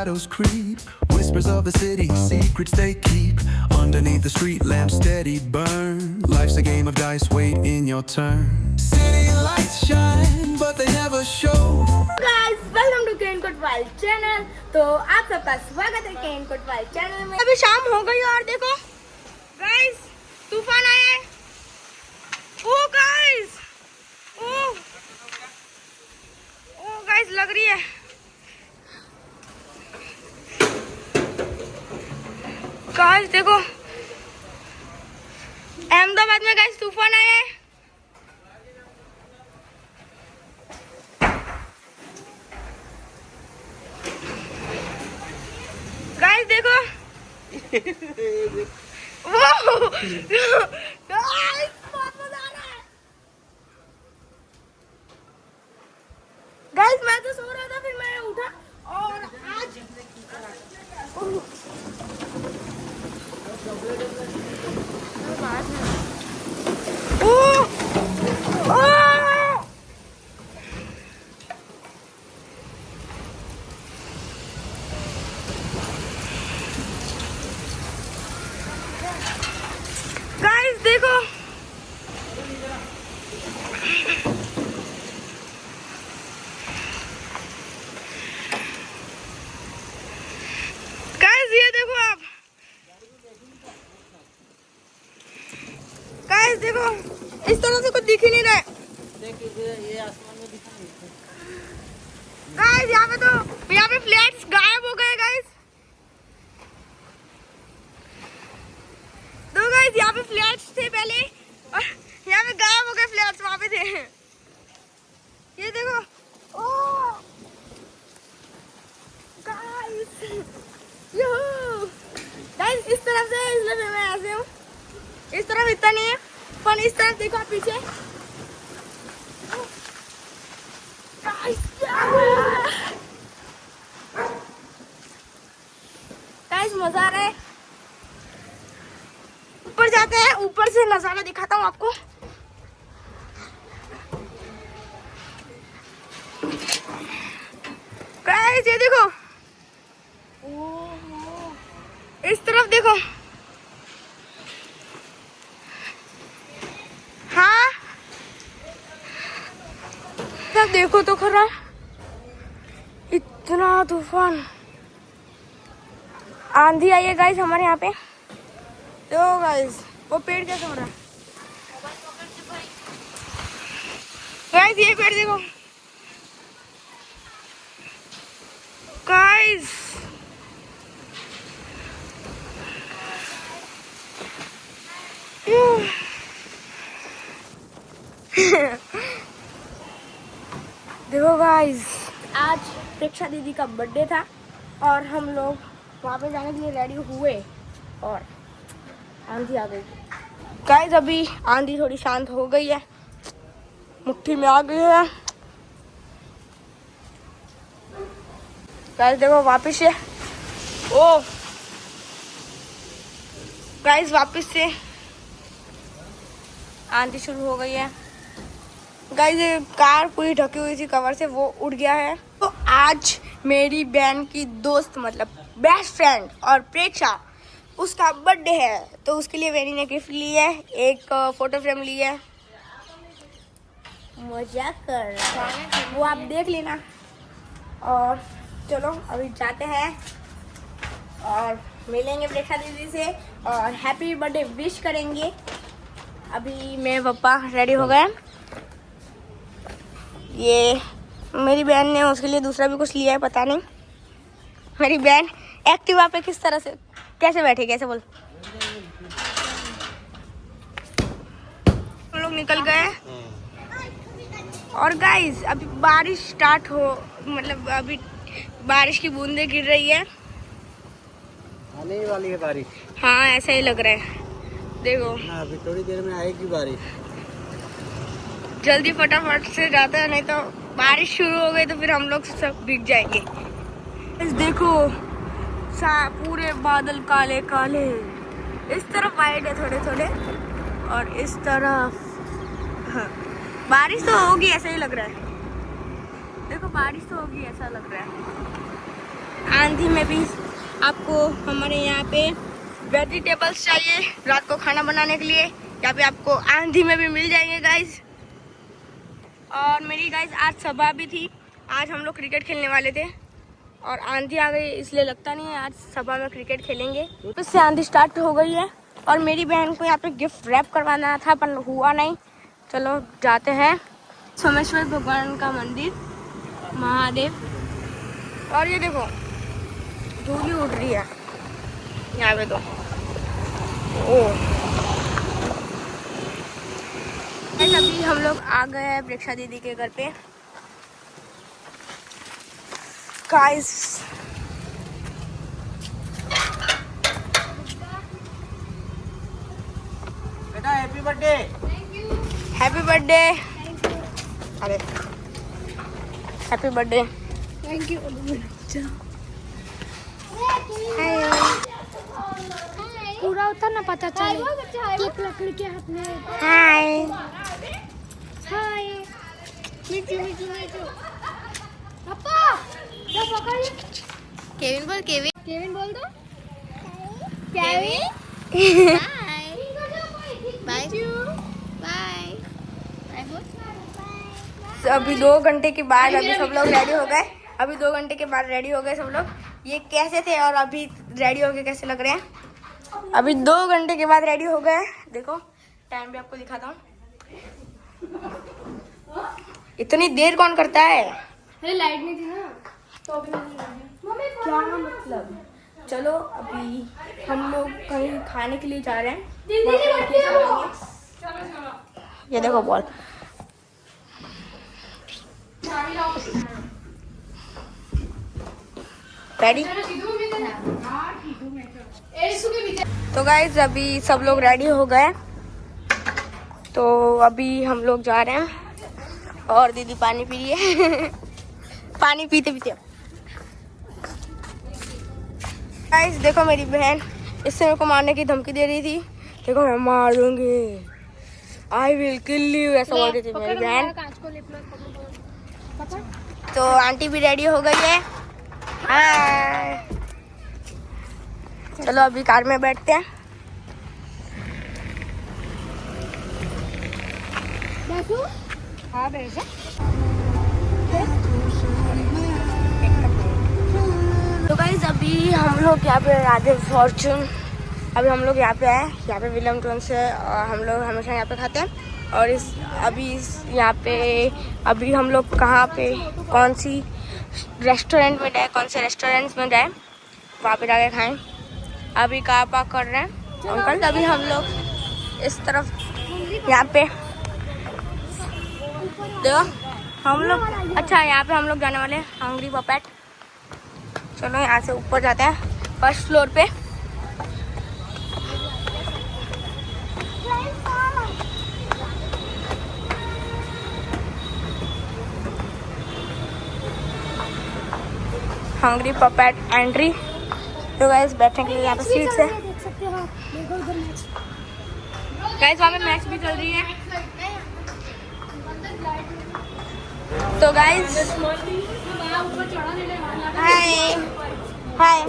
shadows creep, whispers of the city, secrets they keep. Underneath the street lamp steady burn. Life's a game of dice, wait in your turn. City lights shine, but they never show. Guys, welcome to Ken Kotwal channel. तो आप सबका स्वागत है केन Kotwal channel में। अभी शाम हो गई और देखो गाइस, तूफान आया है। ओ गाइस, ओ गाइस लग रही है। गाइस देखो, अहमदाबाद में गाइस तूफान आया है। गाइस देखो वो गाइस बहुत मजा आ रहा है। गाइस मैं तो सो रहा था, फिर मैं उठा और आज गाइस देखो गाइस, ये देखो आप गाइस देखो, इस तरह से कुछ दिख ही नहीं रहा है। ये आसमान में दिखा नहीं। गाइस यहाँ पे फ्लैट्स गायब हो गए गाइस। तो गाइस यहाँ पे फ्लैट्स थे पहले और यहाँ पे गायब हो गए फ्लैट्स, वहाँ पे थे। ये देखो, ओ गाइस, यूहू गाइस, इस तरफ से इसलिए मैं ऐसे हूँ। इस तरफ इतना नहीं है, पर इस तरफ देखो आप पीछे गाइस, गाइस मजा आ रहा है। ऊपर जाते हैं, ऊपर से नजारा दिखाता हूँ आपको। गाइस ये देखो, इस तरफ देखो। हाँ सब देखो तो खरा, इतना तूफान आंधी आई है गाइस हमारे यहाँ पे। तो गाइस वो पेड़ कैसे हो रहा है गाइस, ये पेड़ देखो गाइस। देखो गाइस, आज प्रेक्षा दीदी का बर्थडे था और हम लोग वहाँ पे जाने के लिए रेडी हुए और आंधी आ गई गाइस। अभी आंधी थोड़ी शांत हो गई है, मुट्ठी में आ गई है गाइस। देखो वापस से, ओ गाइस वापस से आंधी शुरू हो गई है गाइस। ये कार पूरी ढकी हुई थी कवर से, वो उड़ गया है। तो आज मेरी बहन की दोस्त मतलब बेस्ट फ्रेंड और प्रेक्षा, उसका बर्थडे है, तो उसके लिए वेनी ने गिफ्ट ली है, एक फोटो फ्रेम ली है। मजाक कर रहा है वो, आप देख लेना। और चलो अभी जाते हैं और मिलेंगे प्रेक्षा दीदी से और हैप्पी बर्थडे विश करेंगे। अभी मेरे पापा रेडी हो गए। ये मेरी बहन ने उसके लिए दूसरा भी कुछ लिया है, पता नहीं। मेरी बहन एक्टिवा पे किस तरह से कैसे बैठे, कैसे बोल। हम लोग निकल गए और गाइस अभी बारिश स्टार्ट हो, मतलब अभी बारिश की बूंदें गिर रही है। आने ही वाली है बारिश। हाँ ऐसा ही लग रहा है, देखो अभी थोड़ी देर में आएगी बारिश। जल्दी फटाफट से जाता है, नहीं तो बारिश शुरू हो गई तो फिर हम लोग सब भीग जाएंगे। इस देखो पूरे बादल काले काले, इस तरफ वाइट है थोड़े थोड़े और इस तरफ हाँ। बारिश तो होगी ऐसा ही लग रहा है, देखो बारिश तो होगी ऐसा लग रहा है। आंधी में भी आपको हमारे यहाँ पे वेजिटेबल्स चाहिए रात को खाना बनाने के लिए, यहाँ पे आपको आंधी में भी मिल जाएंगे गाइस। और मेरी गाइस आज सभा भी थी, आज हम लोग क्रिकेट खेलने वाले थे और आंधी आ गई इसलिए लगता नहीं है आज सभा में क्रिकेट खेलेंगे। इससे आंधी स्टार्ट हो गई है और मेरी बहन को यहाँ पे गिफ्ट रैप करवाना था पर हुआ नहीं। चलो जाते हैं। सोमेश्वर भगवान का मंदिर, महादेव। और ये देखो धूली उड़ रही है यहाँ पे तो। अभी हम लोग आ गए हैं प्रेक्षा दीदी के घर पे गाइस। बेटा हैप्पी बर्थडे। Happy birthday. अरे हैप्पी बर्थडे। Thank you. पूरा होता ना पता चले केक लकड़ी के हाथ में। हाय हाय मीठू मीठू मीठू पापा क्या पकड़। केविन बोल, केविन। केविन बोल दो। Kevin bye bye bye. अभी 2 घंटे के बाद अभी सब लोग रेडी हो गए। अभी 2 घंटे के बाद रेडी हो गए सब लोग। ये कैसे थे और अभी रेडी हो गए कैसे लग रहे हैं। अभी 2 घंटे के बाद रेडी हो गए। देखो टाइम भी आपको दिखाता हूँ। इतनी देर कौन करता है। अरे लाइट नहीं थी ना तो अभी क्या मतलब। चलो अभी हम लोग कहीं खाने के लिए जा रहे हैं। ये देखो बॉल। रेडी। तो गाइस अभी सब लोग रेडी हो गए तो अभी हम लोग जा रहे हैं और दीदी पानी पी रही है। पानी पीते पीते गाइस देखो मेरी बहन इससे मेरे को मारने की धमकी दे रही थी। देखो मैं मार दूंगी, आई विल किल यू ऐसा बोल रही थी मेरी बहन। तो आंटी भी रेडी हो गई है। हाय चलो अभी कार में बैठते हैं। हाँ बेटा तो गाइस अभी हम लोग यहाँ पे राधे फॉर्चून, अभी हम लोग यहाँ पे आए। यहाँ पे विलियम टोन्स है और हम लोग हमेशा यहाँ पे खाते हैं। और यहाँ पे अभी हम लोग कहाँ पे कौन सी रेस्टोरेंट में जाए, कौन से रेस्टोरेंट्स में जाए वहाँ पे जाके खाएं। अभी कार पार्क कर रहे हैं अंकल। अभी हम लोग इस तरफ यहाँ पे देखो हम लोग। अच्छा यहाँ पे हम लोग जाने वाले हैं हंगरी पपेट। चलो यहाँ से ऊपर जाते हैं फर्स्ट फ्लोर पे। Hungary puppet entry. तो गाइस बैठने के लिए यहाँ पे सीट्स है। देख सकते हो देखो उधर मैच। गाइस वहाँ पे मैच भी चल रही है। तो गाइस हाय हाय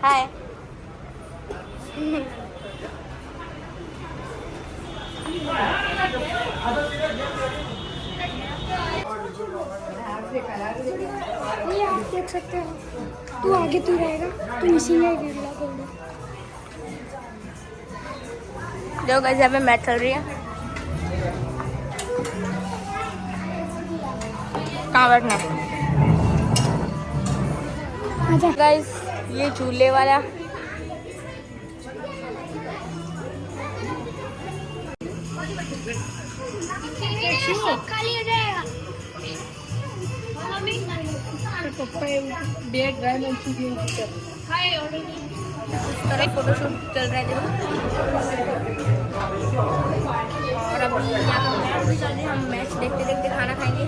हाय। ये आप देख सकते हो तू आगे तू रहेगा तू इसी में गिरला कर दो। जो गाइस यहाँ पे मैच चल रही है। कहाँ बैठना आजा गाइस ये झूले वाला। खाली हो जाएगा। डेट ड्राई मंचूरियन फोटोशूट चल रहा है देखो। और अभी यहाँ पे मैच भी चल रही है। हम मैच देखते देखते खाना खाएंगे।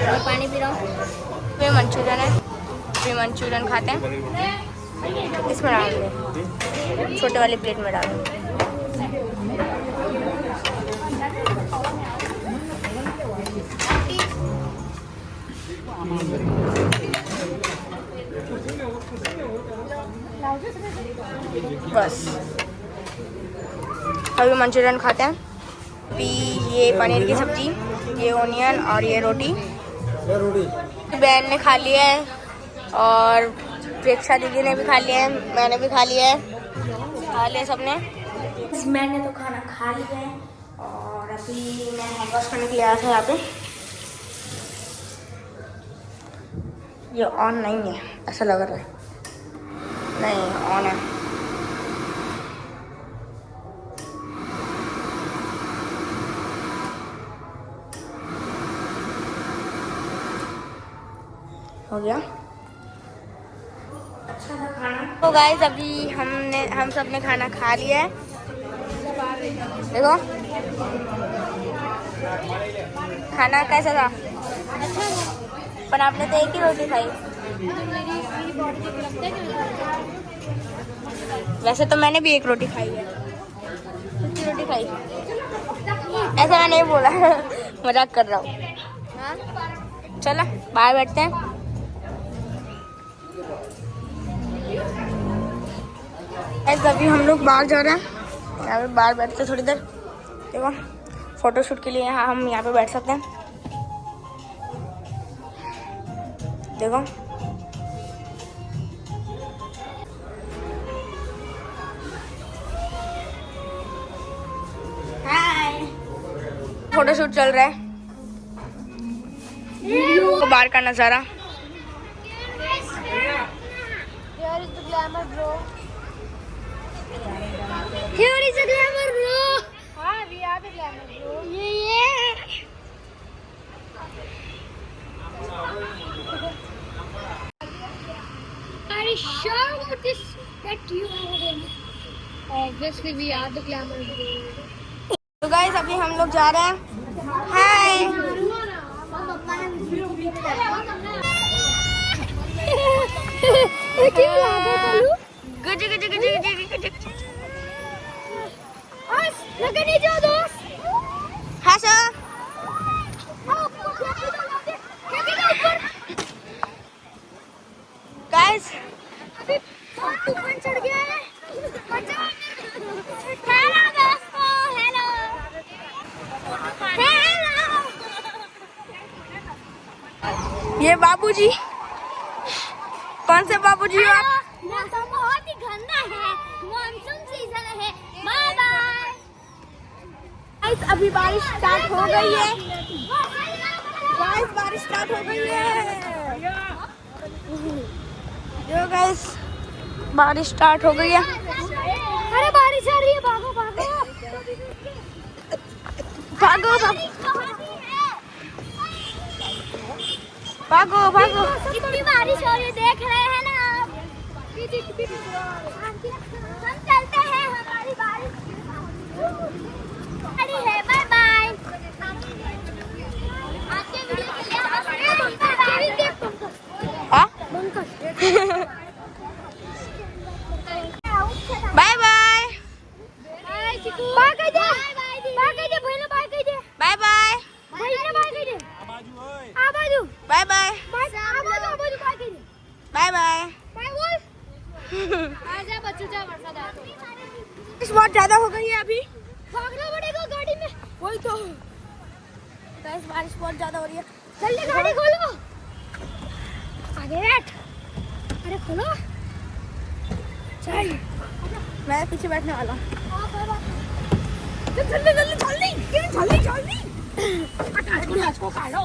मैं पानी पी रहा हूँ। ये मंचूरियन है, ये मंचूरियन खाते हैं। इसमें डाल दें, छोटे वाली प्लेट में डाल दें। बस अभी मंचूरियन खाते हैं। अभी ये पनीर की सब्जी, ये ओनियन और ये रोटी बहन ने खा लिया है और प्रेक्षा दीदी ने भी खा लिया है, मैंने भी खा लिया है, खा लिया सबने। मैंने तो खाना खा लिया है और अभी मैं हैंड वॉश करने के लिए आया था यहाँ पे। ये ऑन नहीं है ऐसा लग रहा है, नहीं ऑन है। हो गया अच्छा था खाना। तो गाइस अभी हम सब ने खाना खा लिया है। देखो खाना कैसा था? अच्छा था, पर आपने तो एक ही रोटी खाई। वैसे तो मैंने भी एक रोटी खाई है, कितनी रोटी खाई ऐसा मैं नहीं बोला मजाक कर रहा हूँ। चलो बाहर बैठते हैं। अभी हम लोग बाहर जा रहे हैं, यहाँ पे बाहर बैठते थोड़ी देर। देखो फोटोशूट के लिए यहाँ हम यहाँ पे बैठ सकते हैं। देखो हाय, फोटोशूट चल रहा है, तो बाहर का नजारा। Here is the glamour, bro. Here is the glamour, bro. हाँ, we are the glamour, bro. Yeah. Are you sure about this? That you are the glamour? Obviously, we are the glamour, bro. तो guys अभी हम लोग जा रहे हैं। हाय। क्यों लागे बोलू? Good good good good good. बस लगे नहीं जाओ दोस्त। हाँ सर। गाइस अभी तूफान चढ़ गया है। हेलो दोस्तों, हेलो हेलो। ये बाबूजी, कौन से बाबूजी हो आप? मौसम बहुत ही गंदा है, मानसून सीजन है। Bye bye. गाइस अभी बारिश स्टार्ट हो गई है। गाइस बारिश स्टार्ट हो गई है। यो गाइस बारिश स्टार्ट हो गई है। अरे बारिश आ रही है, भागो भागो भागो भागो भागो। कितनी बारिश हो रही है देख रहे हैं ना आप। हम चलते हैं, हमारी बारिश है। Bye bye. आपके वीडियो के लिए हाँ बाय बाय बाय कह दे, बाय कह दे, भैया बाय कह दे, बाय बाय भैया बाय कह दे, आबाजू बाय बाय आबाजू बाय कह दे, बाय बाय। बाय बोल। आजा बच्चों, जा वर्षा दा। बारिश बहुत ज्यादा हो गई है अभी, भागना पड़ेगा गाड़ी में। वही तो गाइस बारिश बहुत ज्यादा हो रही है। जल्दी गाड़ी खोलो, आगे बैठ। अरे खोलो, चल मैं पीछे बैठने वाला हूँ। जल्दी जल्दी जल्दी जल्दी जल्दी आज को काटो।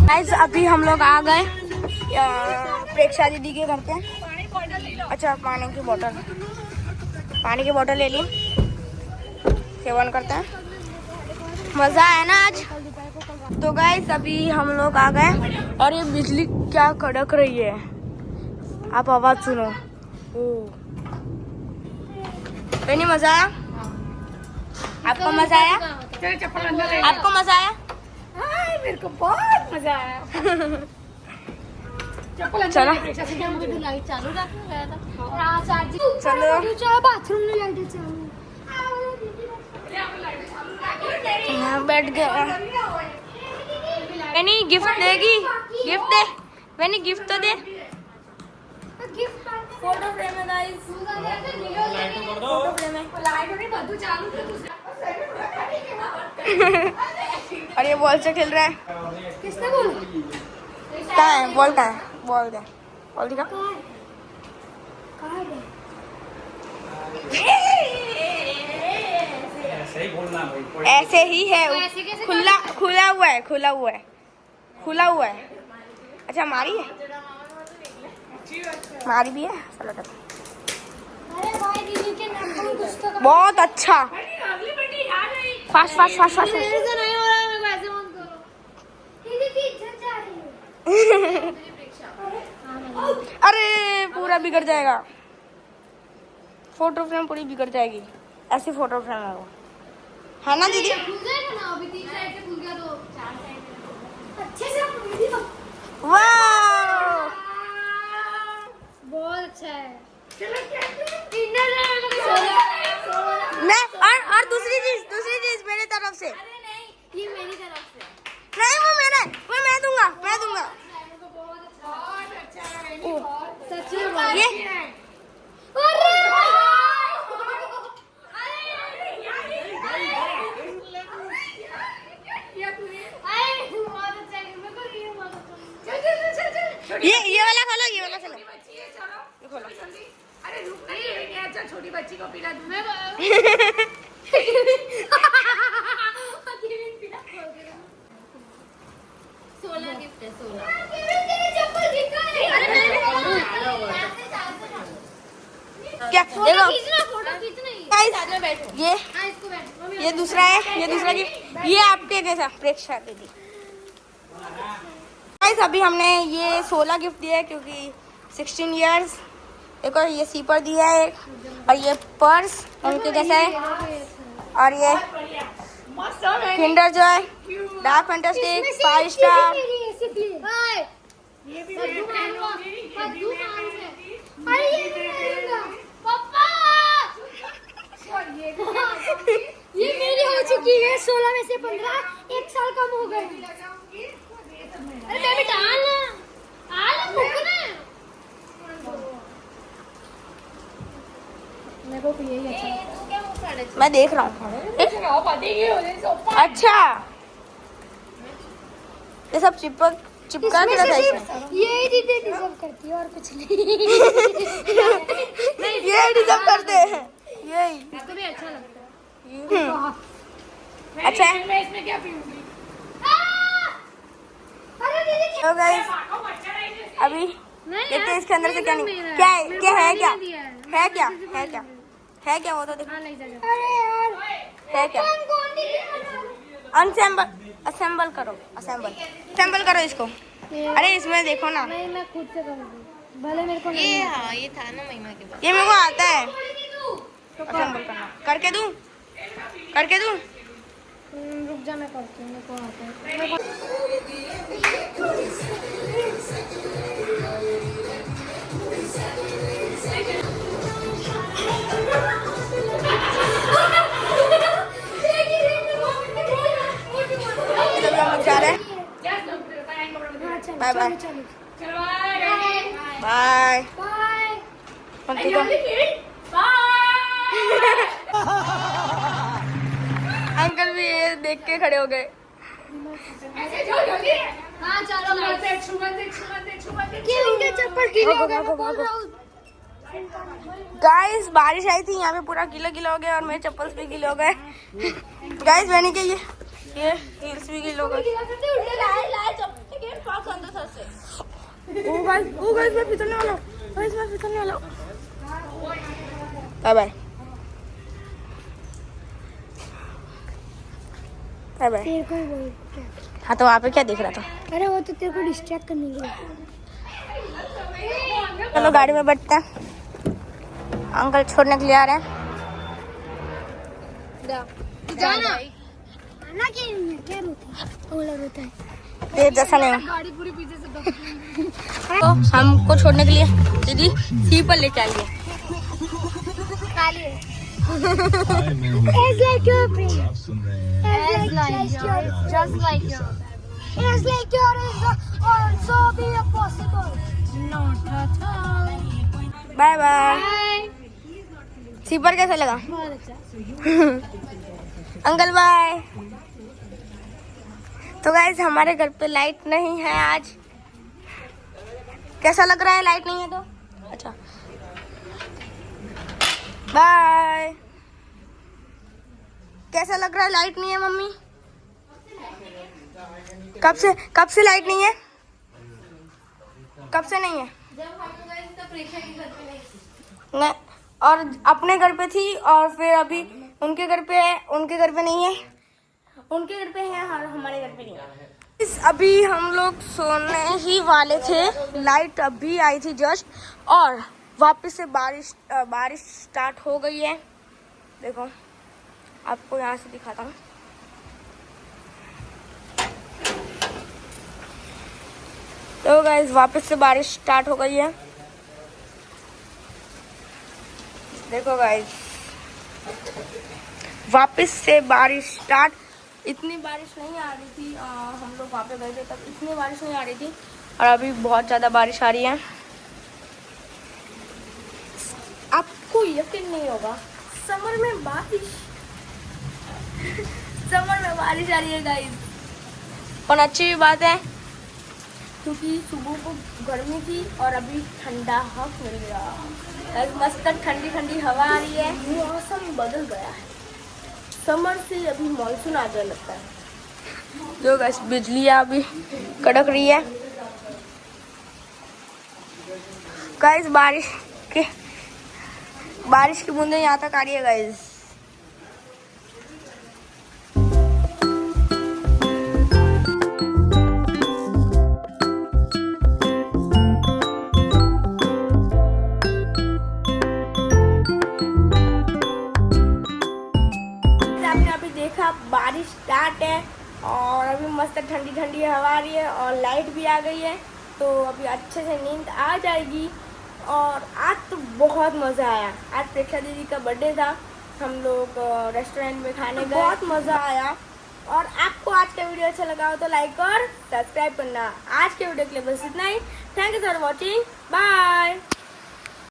गाइस अभी हम लोग आ गए प्रेक्षा दीदी के घर पे। अच्छा पानी की बोतल ले ली, सेवन करते हैं। मजा आया ना आज। तो गाइस अभी हम लोग आ गए और ये बिजली क्या कड़क रही है, आप आवाज सुनो। नहीं मजा आया? आपको मजा आया? आपको मजा आया? मेरे को बहुत मजा आया। चलो चलो बाथरूम में लाइट चालू यहाँ बैठ गया। वेनी गिफ्ट देगी, गिफ्ट दे वेनी, गिफ्ट तो दे। फोटो फ्रेम है गाइस, फोटो फ्रेम है। और ये बॉल से खेल रहा है। किसने बोला? कहाँ है बॉल? कहाँ है बॉल? क्या बॉल दिखा? कहाँ है? ऐसे ही है, खुला खुला हुआ है, खुला हुआ है, खुला हुआ है। अच्छा हमारी है, हमारी भी है। चलो अरे भाई दीदी के नाम पर कुछ तो कर। बहुत अच्छा। Fast fast fast fast. मेरे से नहीं हो रहा, मेरे को ऐसे मत करो। दीदी की इज्जत जा रही है। अरे पूरा बिगड़ जाएगा, फोटो फ्रेम पूरी बिगड़ जाएगी। ऐसी फोटो फ्रेम है वो, है ना दीदी? खुल जाएगा ना, अभी 3 साइड से खुल गया तो 4 साइड अच्छे से दीदी तो वाह बहुत अच्छा है। मैं और दूसरी चीज मेरी तरफ से। अरे नहीं, ये मेरी तरफ से। नहीं वो मेरा है, वो मैं दूंगा। सच में बहुत ये ये वाला खोलो, ये वाला खोलो, ये खोलो। अरे रुक नहीं, अच्छा छोटी बच्ची को पिला दूं मैं। सोलह गिफ्ट है, 16। क्या देखो फोटो खींचना गाइस, ये हाँ, इसको बैठ। ये दूसरा है, ये दूसरा गिफ्ट। ये आपके कैसा प्रेक्षा दीदी। गाइस अभी हमने ये 16 गिफ्ट दिया है क्योंकि 16 इयर्स। देखो ये सीपर दिया है और ये पर्स उनके जैसा है, और ये Kinder Joy, dark fantastic, 5 star. ये भी अरे ये पापा ये मेरी हो चुकी है। 16 में से 15, 1 साल कम हो गए। अरे बेबी डाल ना, मुक ना। मेरे को यही अच्छा लगता मैं देख रहा हूँ। अच्छा ये सब चिपका के रखा है इसमें। यही दीदी डिजर्व करती है और कुछ नहीं। ये डिजर्व करते हैं, यही इसको भी अच्छा लगता है। अच्छा है। मैं इसमें क्या पीऊंगी? अरे दीदी तो गाइस अभी देखते हैं इसके अंदर से क्या है, वो तो देखो। अरे यार है क्या? असेंबल करो इसको। अरे इसमें देखो ना, नहीं, मैं खुद से करूँगी, भले मेरे को नहीं। ये था ना महिमा के बाद। ये मेरे को आता है असेंबल करना। करके दूं? रुक जा, मैं करती हूँ, मेरे को आता है। अभी हम लोग जा रहे हैं। बाय बाय बाय अंकल भी ये देख के खड़े हो गए। हाँ चलो गाइस बारिश आई थी, यहाँ पे पूरा गीला हो गया और मेरे चप्पल भी गीले हो गए। गाइस मैंने के ये हील्स भी गीले हो गए। ओ गाइस मैं फिसलने वाला हूँ। Bye bye bye bye. तेरे को ही बोल क्या? हाँ तो वहाँ पे क्या देख रहा था? अरे वो तो तेरे को डिस्ट्रैक्ट करने के लिए। चलो गाड़ी में बैठते हैं, अंकल छोड़ने के लिए आ रहे हैं। जाना आना क्या रोता है? ओला रोता है। ये जैसा नहीं गाड़ी पूरी पीछे से दबा तो हमको छोड़ने के लिए दीदी सी पर लेके आई है। खाली It's like your brain. It's like your, just like your. It's like your is also be possible. Not at all. Bye bye. सी पर कैसा लगा? बहुत अच्छा। Uncle bye. तो गाइस हमारे घर पे लाइट नहीं है आज। कैसा लग रहा है लाइट नहीं है तो? अच्छा बाय। कैसा लग रहा है लाइट नहीं है मम्मी? कब से लाइट नहीं है? कब से नहीं है? नहीं, और अपने घर पे थी और फिर अभी उनके घर पे है, उनके घर पे नहीं है, उनके घर पे है और हमारे घर पे नहीं है। अभी हम लोग सोने ही वाले थे, लाइट अभी आई थी जस्ट और वापस से बारिश स्टार्ट हो गई है। देखो आपको यहाँ से दिखाता हूँ। तो गाइस वापस से बारिश स्टार्ट हो गई है। देखो गाइस वापस से बारिश स्टार्ट। इतनी बारिश नहीं आ रही थी, हम लोग वहाँ पे गए थे तब इतनी बारिश नहीं आ रही थी और अभी बहुत ज़्यादा बारिश आ रही है। आपको यकीन नहीं होगा समर में बारिश आ रही है गाइस। और अच्छी भी बात है क्योंकि सुबह को गर्मी थी और अभी ठंडा हवा मिल गया। मस्त ठंडी ठंडी हवा आ रही है, मौसम बदल गया है। समर से अभी मानसून आ गया लगता है। जो गाइस बिजली अभी कड़क रही है गाइस। बारिश की बूंदें यहाँ तक आ रही है गाइस। आपने अभी देखा बारिश स्टार्ट है और अभी मस्त ठंडी ठंडी हवा आ रही है और लाइट भी आ गई है, तो अभी अच्छे से नींद आ जाएगी। और आज तो बहुत मज़ा आया। आज प्रेक्षा दीदी का बर्थडे था, हम लोग रेस्टोरेंट में खाने गए, बहुत मज़ा आया। और आपको आज का वीडियो अच्छा लगा हो तो लाइक और सब्सक्राइब करना। आज के वीडियो के लिए बस इतना ही। Thank you for watching, bye.